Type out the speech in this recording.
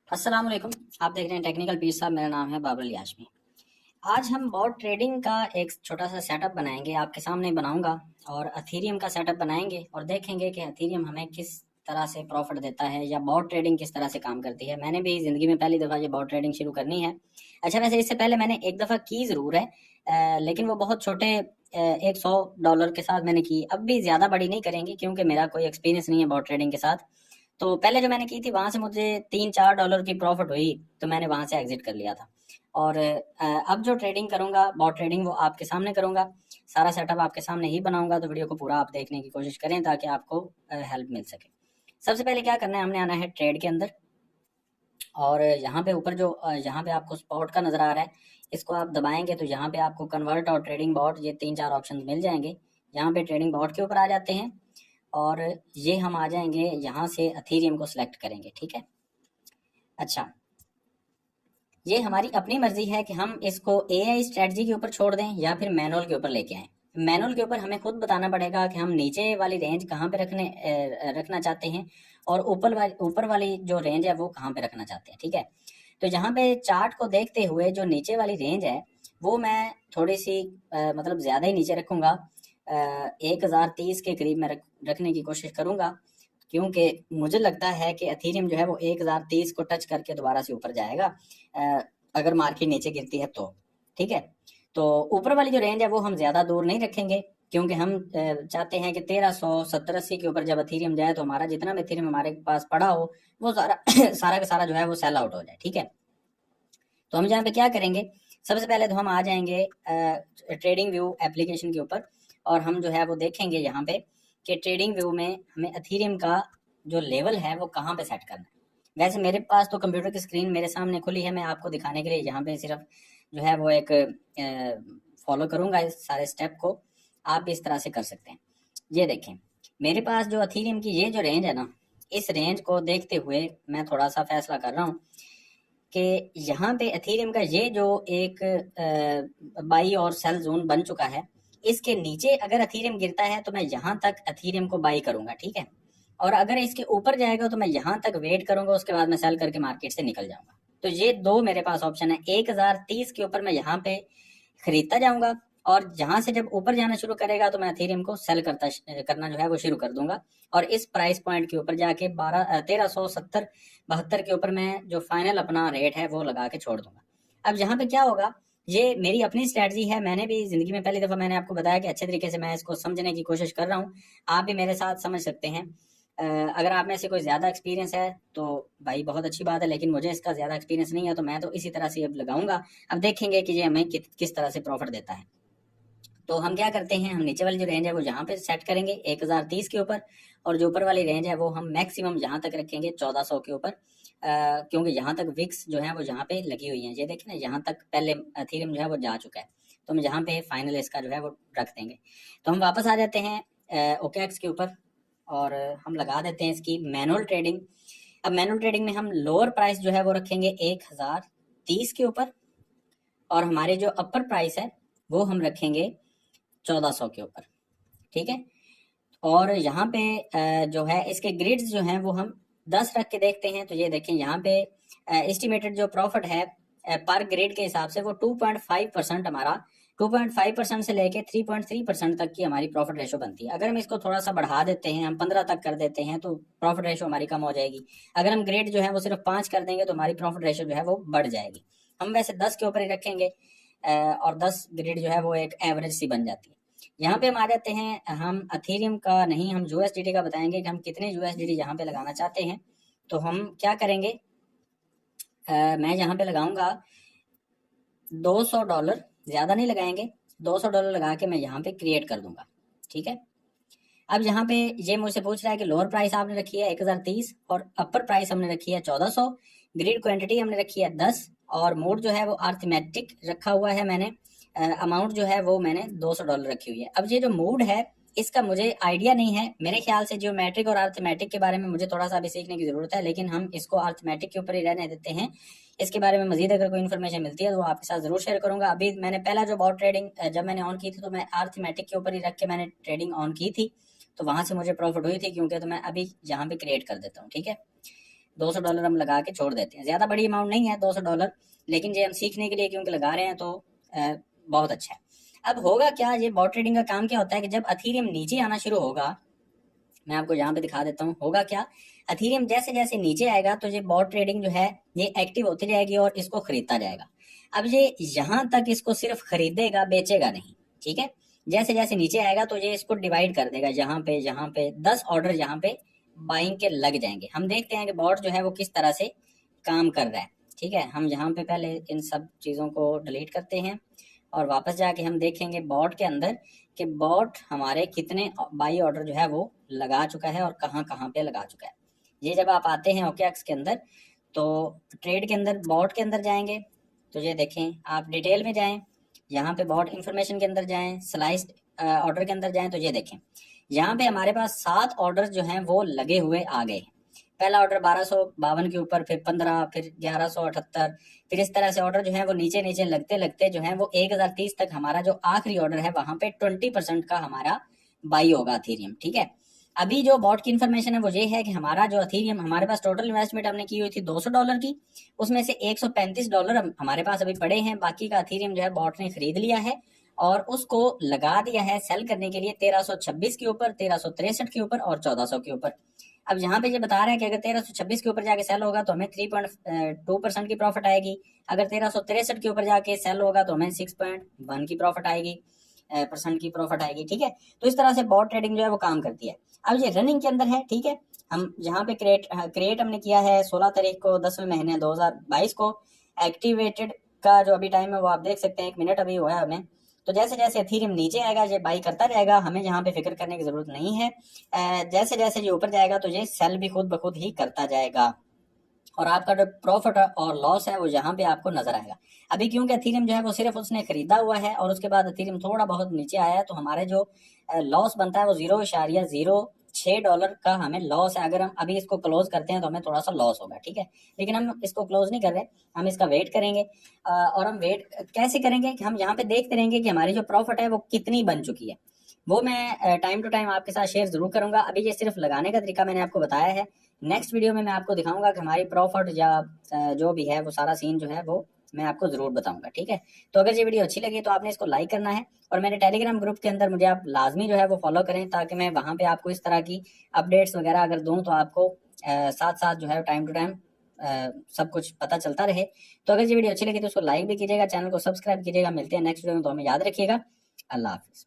अस्सलाम वालेकुम। आप देख रहे हैं टेक्निकल पीस साहब। मेरा नाम है बाबर याशमी। आज हम बॉट ट्रेडिंग का एक छोटा सा सेटअप बनाएंगे, आपके सामने बनाऊंगा और अथीरियम का सेटअप बनाएंगे और देखेंगे कि अथीरियम हमें किस तरह से प्रॉफिट देता है या बॉट ट्रेडिंग किस तरह से काम करती है। मैंने भी ज़िंदगी में पहली दफ़ा ये बॉट ट्रेडिंग शुरू करनी है। अच्छा, वैसे इससे पहले मैंने एक दफ़ा की ज़रूर है, लेकिन वो बहुत छोटे $100 के साथ मैंने की। अब भी ज़्यादा बड़ी नहीं करेंगे क्योंकि मेरा कोई एक्सपीरियंस नहीं है बॉट ट्रेडिंग के साथ। तो पहले जो मैंने की थी वहां से मुझे $3-4 की प्रॉफिट हुई, तो मैंने वहां से एग्जिट कर लिया था। और अब जो ट्रेडिंग करूंगा बॉट ट्रेडिंग वो आपके सामने करूंगा। सारा सेटअप आपके सामने ही बनाऊंगा, तो वीडियो को पूरा आप देखने की कोशिश करें ताकि आपको हेल्प मिल सके। सबसे पहले क्या करना है, हमने आना है ट्रेड के अंदर और यहाँ पे ऊपर जो यहाँ पे आपको स्पॉट का नजर आ रहा है, इसको आप दबाएंगे तो यहाँ पे आपको कन्वर्ट और ट्रेडिंग बॉट ये 3-4 ऑप्शन मिल जाएंगे। यहाँ पे ट्रेडिंग बॉट के ऊपर आ जाते हैं और ये हम आ जाएंगे, यहाँ से अथीरियम को सिलेक्ट करेंगे। ठीक है। अच्छा, ये हमारी अपनी मर्जी है कि हम इसको एआई स्ट्रेटजी के ऊपर छोड़ दें या फिर मैनुअल के ऊपर लेके आए। मैनुअल के ऊपर हमें खुद बताना पड़ेगा कि हम नीचे वाली रेंज कहाँ पे रखना चाहते हैं और ऊपर वाली जो रेंज है वो कहाँ पे रखना चाहते हैं। ठीक है। तो यहाँ पे चार्ट को देखते हुए जो नीचे वाली रेंज है वो मैं थोड़ी सी मतलब ज्यादा ही नीचे रखूंगा। 1030 के करीब मैं रखने की कोशिश करूंगा, क्योंकि मुझे लगता है कि अथीरियम जो है वो 1030 को टच करके दोबारा से ऊपर जाएगा, अ, अगर मार्केट नीचे गिरती है तो। ठीक है। तो ऊपर वाली जो रेंज है वो हम ज्यादा दूर नहीं रखेंगे, क्योंकि हम चाहते हैं कि 1370-80 के ऊपर जब अथीरियम जाए तो हमारा जितना भी अथीरियम हमारे पास पड़ा हो वो सारा सारा का सारा जो है वो सेल आउट हो जाए। ठीक है। तो हम यहाँ पे क्या करेंगे, सबसे पहले तो हम आ जाएंगे ट्रेडिंग व्यू एप्लीकेशन के ऊपर और हम जो है वो देखेंगे यहाँ पे कि ट्रेडिंग व्यू में हमें अथीरियम का जो लेवल है वो कहाँ पे सेट करना है। वैसे मेरे पास तो कंप्यूटर की स्क्रीन मेरे सामने खुली है, मैं आपको दिखाने के लिए यहाँ पे सिर्फ जो है वो एक फॉलो करूंगा इस सारे स्टेप को। आप भी इस तरह से कर सकते हैं। ये देखें, मेरे पास जो अथीरियम की ये जो रेंज है ना, इस रेंज को देखते हुए मैं थोड़ा सा फैसला कर रहा हूँ कि यहाँ पे एथेरियम का ये जो एक बाई और सेल जोन बन चुका है, इसके नीचे अगर एथेरियम गिरता है तो मैं यहाँ तक एथेरियम को बाई करूंगा। ठीक है। और अगर इसके ऊपर जाएगा तो मैं यहाँ तक वेट करूंगा, उसके बाद मैं सेल करके मार्केट से निकल जाऊंगा। तो ये दो मेरे पास ऑप्शन है। 1030 के ऊपर मैं यहाँ पे खरीदता जाऊंगा और जहां से जब ऊपर जाना शुरू करेगा तो मैं एथेरियम को सेल करना जो है वो शुरू कर दूंगा। और इस प्राइस पॉइंट के ऊपर जाके 1370-72 के ऊपर मैं जो फाइनल अपना रेट है वो लगा के छोड़ दूंगा। अब यहाँ पे क्या होगा, ये मेरी अपनी स्ट्रैटेजी है। मैंने भी जिंदगी में पहली दफा मैंने आपको बताया कि अच्छे तरीके से मैं इसको समझने की कोशिश कर रहा हूँ। आप भी मेरे साथ समझ सकते हैं। अगर आप में से कोई ज्यादा एक्सपीरियंस है तो भाई बहुत अच्छी बात है, लेकिन मुझे इसका ज्यादा एक्सपीरियंस नहीं है, तो मैं तो इसी तरह से अब लगाऊंगा। अब देखेंगे कि ये हमें किस तरह से प्रॉफिट देता है। तो हम क्या करते हैं, हम नीचे वाली जो रेंज है वो यहाँ पे सेट करेंगे 1030 के ऊपर, और जो ऊपर वाली रेंज है वो हम मैक्सिमम यहाँ तक रखेंगे 1400 के ऊपर, क्योंकि यहाँ तक विक्स जो है वो यहाँ पे लगी हुई है। ये देखें ना, यहाँ तक पहले अथीरियम जो है वो जा चुका है, तो हम यहाँ पे फाइनल इसका जो है वो रख देंगे। तो हम वापस आ जाते हैं ओकेएक्स के ऊपर और हम लगा देते हैं इसकी मैनुअल ट्रेडिंग। अब मैनुअल ट्रेडिंग में हम लोअर प्राइस जो है वो रखेंगे 1030 के ऊपर और हमारे जो अपर प्राइस है वो हम रखेंगे 1400 के ऊपर। ठीक है। और यहाँ पे जो है इसके ग्रिड्स जो हैं वो हम 10 रख के देखते हैं। तो ये देखें, यहाँ पे एस्टिमेटेड जो प्रॉफिट है पर ग्रिड के हिसाब से वो 2.5% हमारा 2.5% से लेके 3.3% तक की हमारी प्रॉफिट रेशो बनती है। अगर हम इसको थोड़ा सा बढ़ा देते हैं, हम 15 तक कर देते हैं, तो प्रॉफिट रेशो हमारी कम हो जाएगी। अगर हम ग्रेड जो है वो सिर्फ 5 कर देंगे तो हमारी प्रॉफिट रेशो जो है वो बढ़ जाएगी। हम वैसे 10 के ऊपर ही रखेंगे और 10 ग्रेड जो है वो एक एवरेज सी बन जाती है। यहाँ पे हम आ जाते हैं, हम अथेरियम का नहीं, हम यूएसडीटी का बताएंगे कि हम कितने यूएसडीटी यहाँ पे लगाना चाहते हैं। तो हम क्या करेंगे, मैं यहाँ पे लगाऊंगा $200, ज्यादा नहीं लगाएंगे, $200 लगा के मैं यहाँ पे क्रिएट कर दूंगा। ठीक है। अब यहाँ पे ये मुझसे पूछ रहा है कि लोअर प्राइस आपने रखी है 1030 और अपर प्राइस हमने रखी है 1400, ग्रिड क्वांटिटी हमने रखी है 10 और मोड जो है वो अर्थमेटिक रखा हुआ है मैंने। अमाउंट जो है वो मैंने $200 रखी हुई है। अब ये जो मोड है इसका मुझे आइडिया नहीं है, मेरे ख्याल से जियोमेट्रिक और अर्थमेटिक के बारे में मुझे थोड़ा सा अभी सीखने की जरूरत है, लेकिन हम इसको अर्थमेटिक के ऊपर ही रहने देते हैं। इसके बारे में मजीद अगर कोई इन्फॉर्मेशन मिलती है तो वो आपके साथ जरूर शेयर करूंगा। अभी मैंने पहला जो बॉट ट्रेडिंग जब मैंने ऑन की थी तो मैं अर्थमेटिक के ऊपर ही रख के मैंने ट्रेडिंग ऑन की थी, तो वहां से मुझे प्रॉफिट हुई थी, क्योंकि तो मैं अभी यहाँ पे क्रिएट कर देता हूँ। ठीक है। $200 हम लगा के छोड़ देते हैं। ज़्यादा बड़ी अमाउंट नहीं है $200, लेकिन ये हम सीखने के लिए क्योंकि लगा रहे हैं तो बहुत अच्छा है। अब होगा क्या, ये बॉट ट्रेडिंग का काम क्या होता है कि जब अथीरियम नीचे आना शुरू होगा, मैं आपको यहाँ पे दिखा देता हूँ, होगा क्या, अथीरियम जैसे जैसे नीचे आएगा तो ये बॉट ट्रेडिंग जो है ये एक्टिव होती जाएगी और इसको खरीदता जाएगा। अब ये यहाँ तक इसको सिर्फ खरीदेगा, बेचेगा नहीं, ठीक है। जैसे जैसे नीचे आएगा तो ये इसको डिवाइड कर देगा, यहाँ पे 10 ऑर्डर यहाँ पे बाइंग के लग जाएंगे। हम देखते हैं कि बॉट जो है वो किस तरह से काम कर रहा है, ठीक है। हम यहाँ पे पहले इन सब चीज़ों को डिलीट करते हैं और वापस जाके हम देखेंगे बॉट के अंदर कि बॉट हमारे कितने बाई ऑर्डर जो है वो लगा चुका है और कहाँ कहाँ पे लगा चुका है। ये जब आप आते हैं OKX के अंदर तो ट्रेड के अंदर बॉट के अंदर जाएंगे तो ये देखें, आप डिटेल में जाएं, यहाँ पे बॉट इंफॉर्मेशन के अंदर जाएं, स्लाइस्ड ऑर्डर के अंदर जाएं तो ये देखें, यहाँ पे हमारे पास 7 ऑर्डर जो हैं वो लगे हुए आ गए। पहला ऑर्डर 1252 के ऊपर, फिर 15, फिर 1178, फिर इस तरह से ऑर्डर जो है वो नीचे नीचे लगते लगते जो है वो 1030 तक हमारा जो आखिरी ऑर्डर है वहां पे 20% का हमारा बाई होगा अथीरियम, ठीक है। अभी जो बॉट की इन्फॉर्मेशन है वो ये है कि हमारा जो अथीरियम, हमारे पास टोटल इन्वेस्टमेंट हमने की हुई थी $200 की, उसमें से $135 हमारे पास अभी पड़े हैं, बाकी का अथीरियम जो है बॉट ने खरीद लिया है और उसको लगा दिया है सेल करने के लिए 1326 के ऊपर, 1363 के ऊपर और 1400 के ऊपर। अब यहाँ पे ये बता रहा है कि अगर 1326 के ऊपर जाके सेल होगा तो हमें 3.2% की प्रॉफिट आएगी, अगर 1363 के ऊपर जाके सेल होगा तो हमें 6.1 की प्रॉफिट आएगी, परसेंट की प्रॉफिट आएगी, ठीक है। तो इस तरह से बॉट ट्रेडिंग जो है वो काम करती है। अब ये रनिंग के अंदर है, ठीक है। हम यहाँ पे क्रिएट हमने किया है 16 तारीख को 10वें महीने 2022 को। एक्टिवेटेड का जो अभी टाइम है वो आप देख सकते हैं, 1 मिनट अभी हुआ है हमें। तो जैसे जैसे एथीरियम नीचे आएगा ये बाई करता रहेगा, हमें यहाँ पे फिक्र करने की जरूरत नहीं है। जैसे जैसे ये ऊपर जाएगा तो ये सेल भी खुद ब खुद ही करता जाएगा और आपका जो प्रॉफिट और लॉस है वो यहाँ पे आपको नजर आएगा। अभी क्योंकि एथीरियम जो है वो सिर्फ उसने खरीदा हुआ है और उसके बाद एथीरियम थोड़ा बहुत नीचे आया है तो हमारे जो लॉस बनता है वो $0.06 का हमें लॉस है। अगर हम अभी इसको क्लोज करते हैं तो हमें थोड़ा सा लॉस होगा, ठीक है, लेकिन हम इसको क्लोज नहीं कर रहे, हम इसका वेट करेंगे। और हम वेट कैसे करेंगे कि हम यहाँ पे देखते रहेंगे कि हमारी जो प्रॉफिट है वो कितनी बन चुकी है, वो मैं टाइम टू टाइम आपके साथ शेयर जरूर करूंगा। अभी ये सिर्फ लगाने का तरीका मैंने आपको बताया है, नेक्स्ट वीडियो में मैं आपको दिखाऊंगा कि हमारी प्रॉफिट या जो भी है वो सारा सीन जो है वो मैं आपको जरूर बताऊंगा, ठीक है। तो अगर ये वीडियो अच्छी लगी तो आपने इसको लाइक करना है और मेरे टेलीग्राम ग्रुप के अंदर मुझे आप लाजमी जो है वो फॉलो करें ताकि मैं वहां पे आपको इस तरह की अपडेट्स वगैरह अगर दूं तो आपको साथ साथ जो है टाइम टू टाइम सब कुछ पता चलता रहे। तो अगर ये वीडियो अच्छी लगी तो उसको लाइक भी कीजिएगा, चैनल को सब्सक्राइब कीजिएगा। मिलते हैं नेक्स्ट वीडियो में, तो हमें याद रखिएगा। अल्लाह हाफिज।